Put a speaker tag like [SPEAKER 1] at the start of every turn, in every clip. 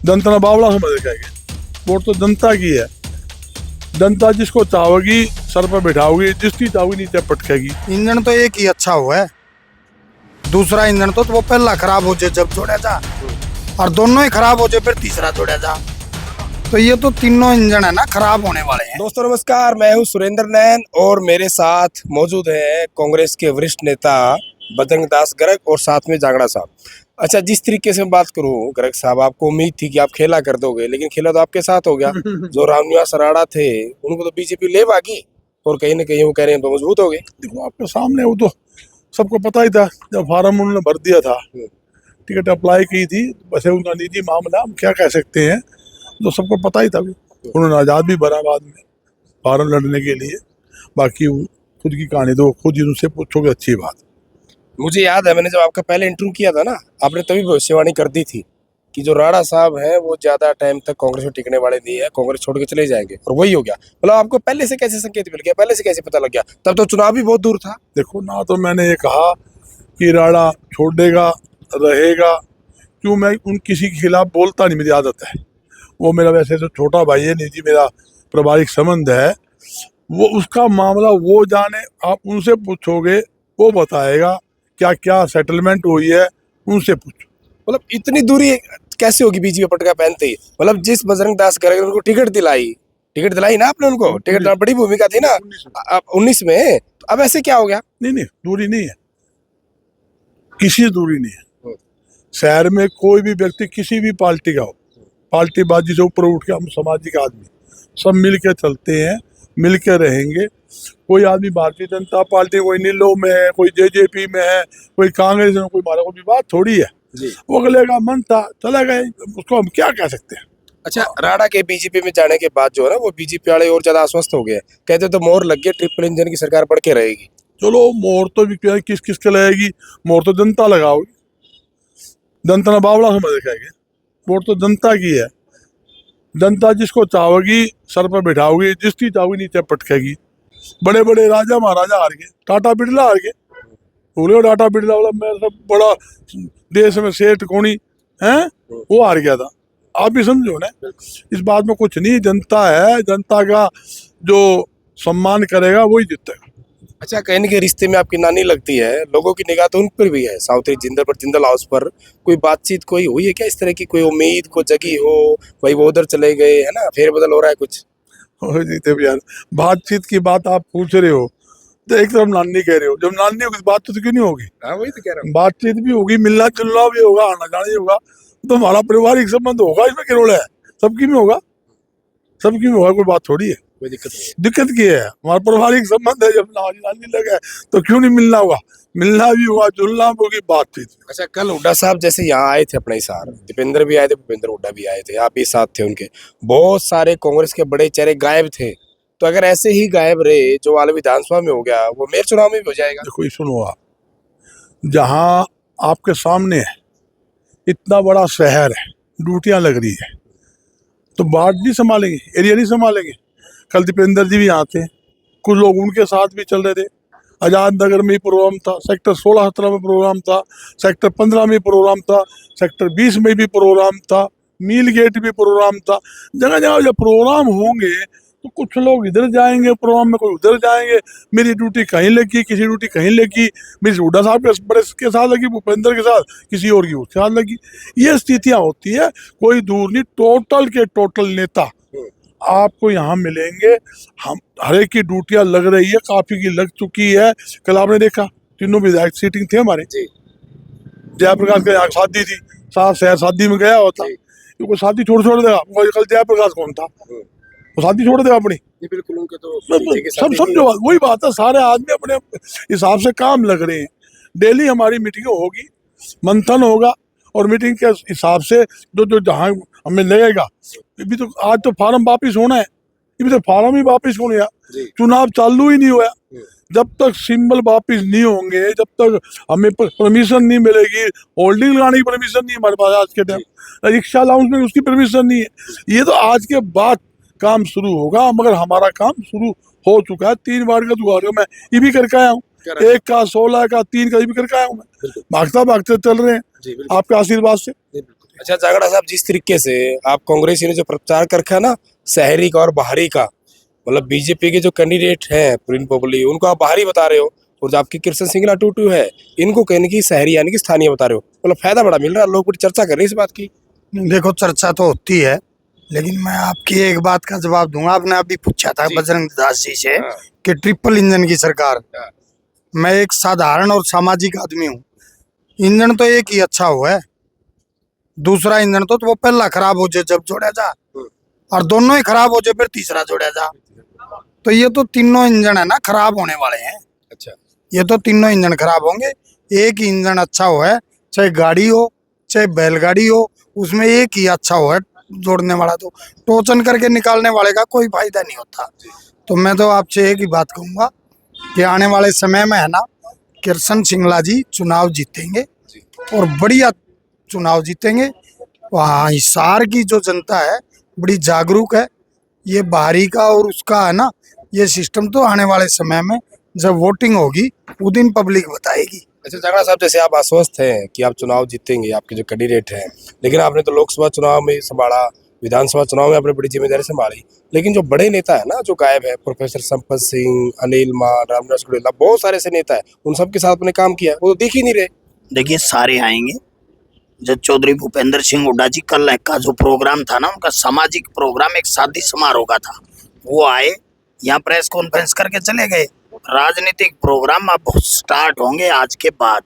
[SPEAKER 1] जनता बावला समझ रखेंगे। वोट तो जनता की है। जनता जिसको चाहोगी सर पर बैठाओगी, जिसकी चाहोगी नीचे पटकेगी।
[SPEAKER 2] इंजन तो एक ही अच्छा हुआ है, दूसरा इंजन तो वो पहला खराब हो जाए जब जोड़ा जा, और दोनों ही खराब हो जाए फिर तीसरा जोड़ा जा। तो ये तो तीनों इंजन है ना खराब होने वाले हैं।
[SPEAKER 3] दोस्तों नमस्कार, मैं हूं सुरेंद्र नैन और मेरे साथ मौजूद है कांग्रेस के वरिष्ठ नेता बजरंग दास गर्ग और साथ में जांगड़ा साहब। अच्छा, जिस तरीके से बात करूं गर्ग साहब, आपको उम्मीद थी कि आप खेला कर दोगे, लेकिन खेला तो आपके साथ हो गया। जो रामनिवास अराड़ा थे उनको तो बीजेपी ले भागी और कहीं ना कहीं वो कह रहे हैं तो मजबूत हो गए।
[SPEAKER 1] देखो आपके सामने वो तो सबको पता ही था। जब फार्म उन्होंने भर दिया था, टिकट अप्लाई की थी, वैसे उनका निजी मामला, हम क्या कह सकते हैं, तो सबको पता ही था। उन्होंने आज़ाद भी भरा बाद में फार्म लड़ने के लिए। बाकी वो खुद की कहानी तो खुद ही उनसे पूछोगे, अच्छी बात।
[SPEAKER 3] मुझे याद है मैंने जब आपका पहले इंटरव्यू किया था ना, आपने तभी भविष्यवाणी कर दी थी कि जो राणा साहब हैं वो ज्यादा टाइम तक कांग्रेस में टिकने वाले नहीं है, कांग्रेस छोड़ के चले जाएंगे, और वही हो गया। मतलब आपको पहले से कैसे संकेत मिल गया, पहले से कैसे पता लग गया? तब तो चुनाव भी बहुत दूर था।
[SPEAKER 1] देखो ना, तो मैंने ये कहा कि राणा छोड़ेगा रहेगा, क्यों मैं उन किसी के खिलाफ बोलता नहीं, मेरी आदत है। वो मेरा वैसे तो छोटा भाई है, निजी मेरा पारिवारिक संबंध है। वो उसका मामला वो जाने, आप उनसे पूछोगे वो बताएगा क्या क्या सेटलमेंट हुई है, उनसे पूछो।
[SPEAKER 3] मतलब इतनी दूरी कैसे होगी बीजेपी पटका पहनते ही? मतलब जिस बजरंग दास गर्ग ने उनको टिकट दिलाई ना आपने, उनको टिकट दिलाना बड़ी भूमिका थी ना 19 में। तो अब ऐसे क्या हो गया?
[SPEAKER 1] नहीं, दूरी नहीं है, किसी दूरी नहीं है। शहर में कोई भी व्यक्ति किसी भी पार्टी का हो, पार्टीबाजी से ऊपर उठ के हम सामाजिक आदमी सब मिल के चलते हैं, मिल के रहेंगे। कोई आदमी भारतीय जनता पार्टी, कोई नीलो में है, कोई जेजेपी में है, कोई कांग्रेस में, कोई हमारा कोई बात थोड़ी है। वो अगले का मन था, चला गए, उसको हम क्या कह सकते हैं।
[SPEAKER 3] अच्छा, राणा के बीजेपी में जाने के बाद जो है ना, वो बीजेपी वाले और ज्यादा आश्वस्त हो गए, कहते तो मोहर लग गया, ट्रिपल इंजन की सरकार बढ़ के रहेगी।
[SPEAKER 1] चलो मोहर तो भी किस किस के लगेगी, मोहर तो जनता लगाओगी। जनता बावला समझ रखेंगे। वोट तो जनता की है। जनता जिसको चाहोगी सर पर बैठाओगी, जिसकी चाहोगी नीचे पटकेगी। बड़े बड़े राजा महाराजा हार गए, टाटा बिरला हार गए। बोले टाटा बिरला वाला मैं सब बड़ा देश में सेठ कोनी है, वो हार गया था। आप भी समझो ना, इस बात में कुछ नहीं। जनता है, जनता का जो सम्मान करेगा वही जीतेगा।
[SPEAKER 3] अच्छा, कहने के रिश्ते में आपकी नानी लगती है, लोगों की निगाह तो उन पर भी है, साउथी जिंदल पर, जिंदल हाउस पर। कोई बातचीत कोई हुई है क्या इस तरह की, कोई उम्मीद को जगी हो? भाई वो उधर चले गए है ना, फेरबदल हो रहा है कुछ?
[SPEAKER 1] जीते भी यार, बातचीत की बात आप पूछ रहे हो तो एक तरफ नानी कह रहे हो, जब नानी होगी बात तो क्यों नहीं होगी?
[SPEAKER 3] हाँ, वही तो कह रहा हूँ।
[SPEAKER 1] बातचीत भी होगी, मिलना जुलना भी होगा, आना जाना भी होगा, तो हमारा पारिवारिक संबंध होगा, इसमें क्या रोल है? सबकी में होगा, सबकी में होगा, कोई बात थोड़ी है।
[SPEAKER 3] कोई दिक्कत नहीं।
[SPEAKER 1] दिक्कत क्या है? हमारा पारिवारिक संबंध है, जब नानी लगे तो क्यों नहीं मिलना होगा? मिलना भी होगा, जुलना भी होगी, बातचीत।
[SPEAKER 3] अच्छा, कल हुड्डा साहब जैसे यहाँ आए थे अपने हिसार, दीपेंद्र भी आए थे, भूपेंद्र हुड्डा भी आए थे, आप भी साथ थे उनके। बहुत सारे कांग्रेस के बड़े चेहरे गायब थे। तो अगर ऐसे ही गायब रहे जो वाला विधानसभा में हो गया, वो मेयर चुनाव में भी हो जाएगा।
[SPEAKER 1] देखो सुनो, आप जहाँ आपके सामने है, इतना बड़ा शहर है, ड्यूटियां लग रही है, तो वार्ड नहीं संभालेंगे, एरिया नहीं संभालेंगे। कल दीपेंद्र जी भी यहाँ थे, कुछ लोग उनके साथ भी चल रहे थे। आज़ाद नगर में प्रोग्राम था, सेक्टर 16-17 में प्रोग्राम था, सेक्टर 15 में प्रोग्राम था, सेक्टर 20 में भी प्रोग्राम था, मील गेट भी प्रोग्राम था। जगह जगह जब प्रोग्राम होंगे तो कुछ लोग इधर जाएंगे प्रोग्राम में, कोई उधर जाएंगे। मेरी ड्यूटी कहीं लगी, किसी ड्यूटी कहीं लगी, मेरी हुड्डा साहब के साथ लगी, भूपेंद्र के साथ, किसी और की उसके साथ लगी। ये स्थितियाँ होती है, कोई दूर नहीं। टोटल के टोटल नेता आपको यहाँ मिलेंगे। हम हर एक की ड्यूटियां लग रही है, काफी की लग चुकी है। कल आपने देखा तीनों विधायक सीटिंग थे हमारे। जयप्रकाश के यहाँ शादी थी, साथ शहर शादी में गया होता, क्योंकि शादी छोड़ देगा। कल जयप्रकाश कौन था, वो शादी छोड़ देगा अपनी?
[SPEAKER 3] बिल्कुल, उनके तो
[SPEAKER 1] सब समझो, वही बात है। सारे आदमी अपने हिसाब से काम लग रहे हैं। डेली हमारी मीटिंग होगी, मंथन होगा, और मीटिंग के हिसाब से जो जहाँ हमें लगेगा। अभी तो आज तो फार्म वापिस होना है, अभी तो फार्म ही वापिस होने है, चुनाव चालू ही नहीं हुआ। जब तक सिंबल वापिस नहीं होंगे, जब तक हमें परमिशन नहीं मिलेगी, होल्डिंग लगाने की परमिशन नहीं हमारे पास आज के टाइम, रिक्शा लाउंज में उसकी परमिशन नहीं है। ये तो आज के बाद काम शुरू होगा, मगर हमारा काम शुरू हो चुका है। 3 बार का दुआ मैं ये भी करके आया हूँ, 1 का 16 का 3 का ये भी करके आया हूँ मैं। भागता भागते चल रहे हैं आपके आशीर्वाद से।
[SPEAKER 3] अच्छा जागड़ा साहब, जिस तरीके से आप कांग्रेसी ने जो प्रचार कर रखा है ना, शहरी का और बाहरी का, मतलब बीजेपी के जो कैंडिडेट हैं प्रिंट पब्लिक, उनको आप बाहरी बता रहे हो, और जो आपकी कृष्ण सिंगला टूटू है, इनको कहने की शहरी यानी कि स्थानीय बता रहे हो, मतलब फायदा बड़ा मिल रहा है, लोग बड़ी चर्चा कर रहे हैं इस बात की।
[SPEAKER 2] देखो चर्चा तो होती है, लेकिन मैं आपकी एक बात का जवाब दूंगा। आपने अभी पूछा था
[SPEAKER 3] जी।
[SPEAKER 2] बजरंग दास जी से
[SPEAKER 3] हाँ।
[SPEAKER 2] कि ट्रिपल इंजन की सरकार।
[SPEAKER 3] हाँ।
[SPEAKER 2] मैं एक साधारण और सामाजिक आदमी हूँ। इंजन तो एक ही अच्छा हुआ है, दूसरा इंजन तो वो पहला खराब हो जाए जब जोड़ा जा, और दोनों ही खराब हो जाए फिर तीसरा जोड़ा जा। तो ये तो तीनों इंजन है ना खराब होने वाले हैं।
[SPEAKER 3] अच्छा।
[SPEAKER 2] ये तो तीनों इंजन खराब होंगे। एक ही इंजन अच्छा हो है, चाहे गाड़ी हो चाहे बैलगाड़ी हो, उसमें एक ही अच्छा हो है जोड़ने वाला। तो टोचन करके निकालने वाले का कोई फायदा नहीं होता। तो मैं तो आपसे एक ही बात कहूंगा कि आने वाले समय में है ना, कृष्ण सिंगला जी चुनाव जीतेंगे और बढ़िया चुनाव जीतेंगे। वहाँ हिसार की जो जनता है बड़ी जागरूक है। ये बाहरी का और उसका है ना, ये सिस्टम तो आने वाले समय में जब वोटिंग होगी उस दिन पब्लिक बताएगी।
[SPEAKER 3] अच्छा जागड़ा साहब, जैसे आप आश्वस्त हैं कि आप चुनाव जीतेंगे, आपके जो कैंडिडेट हैं, लेकिन आपने तो लोकसभा चुनाव में संभाला, विधानसभा चुनाव में आपने बड़ी जिम्मेदारी संभाली, लेकिन जो बड़े नेता है ना जो गायब है, प्रोफेसर संपत सिंह, अनिल मान, रामदास गुडेला, बहुत सारे ऐसे नेता है, उन सबके साथ आपने काम किया, वो तो दिख ही नहीं रहे।
[SPEAKER 4] देखिए सारे आएंगे। जब चौधरी भूपेंद्र सिंह हुड्डा जी कल का जो प्रोग्राम था ना, उनका सामाजिक प्रोग्राम एक शादी समारोह का था, वो आए यहाँ प्रेस कॉन्फ्रेंस करके चले गए। राजनीतिक प्रोग्राम अब स्टार्ट होंगे आज के बाद।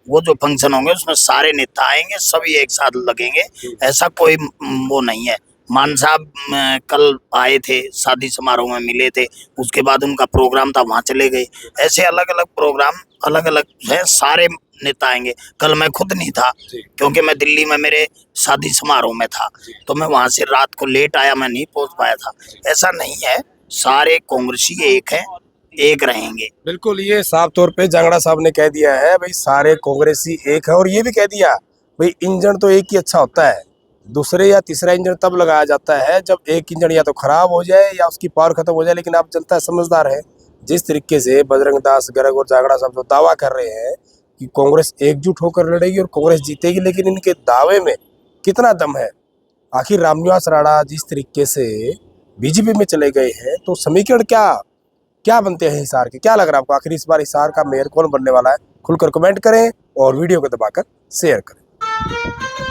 [SPEAKER 4] वो जो फंक्शन होंगे उसमें सारे नेता आएंगे, सभी एक साथ लगेंगे, ऐसा कोई वो नहीं है। मान साहब कल आए थे, शादी समारोह में मिले थे, उसके बाद उनका प्रोग्राम था वहां चले गए। ऐसे अलग अलग प्रोग्राम अलग अलग है, सारे नेता आएंगे। कल मैं खुद नहीं था क्योंकि मैं दिल्ली में मेरे शादी समारोह में था, तो मैं वहां से रात को लेट आया, मैं नहीं पहुंच पाया था। ऐसा नहीं है, सारे कांग्रेसी एक हैं, एक रहेंगे।
[SPEAKER 3] बिल्कुल, ये साफ तौर पे जांगड़ा साहब ने कह दिया है भाई सारे कांग्रेसी एक है, और ये भी कह दिया भाई इंजन तो एक ही अच्छा होता है, दूसरे या तीसरा इंजन तब लगाया जाता है जब एक इंजन या तो खराब हो जाए या उसकी पावर खत्म हो जाए। लेकिन आप जनता समझदार है, जिस तरीके से बजरंग दास गर्ग और जांगड़ा साहब जो दावा कर रहे हैं कि कांग्रेस एकजुट होकर लड़ेगी और कांग्रेस जीतेगी, लेकिन इनके दावे में कितना दम है? आखिर रामनिवास राणा जिस तरीके से बीजेपी में चले गए हैं, तो समीकरण क्या बनते हैं हिसार के? क्या लग रहा है आपको, आखिर इस बार हिसार का मेयर कौन बनने वाला है? खुलकर कमेंट करें और वीडियो को दबाकर शेयर करें।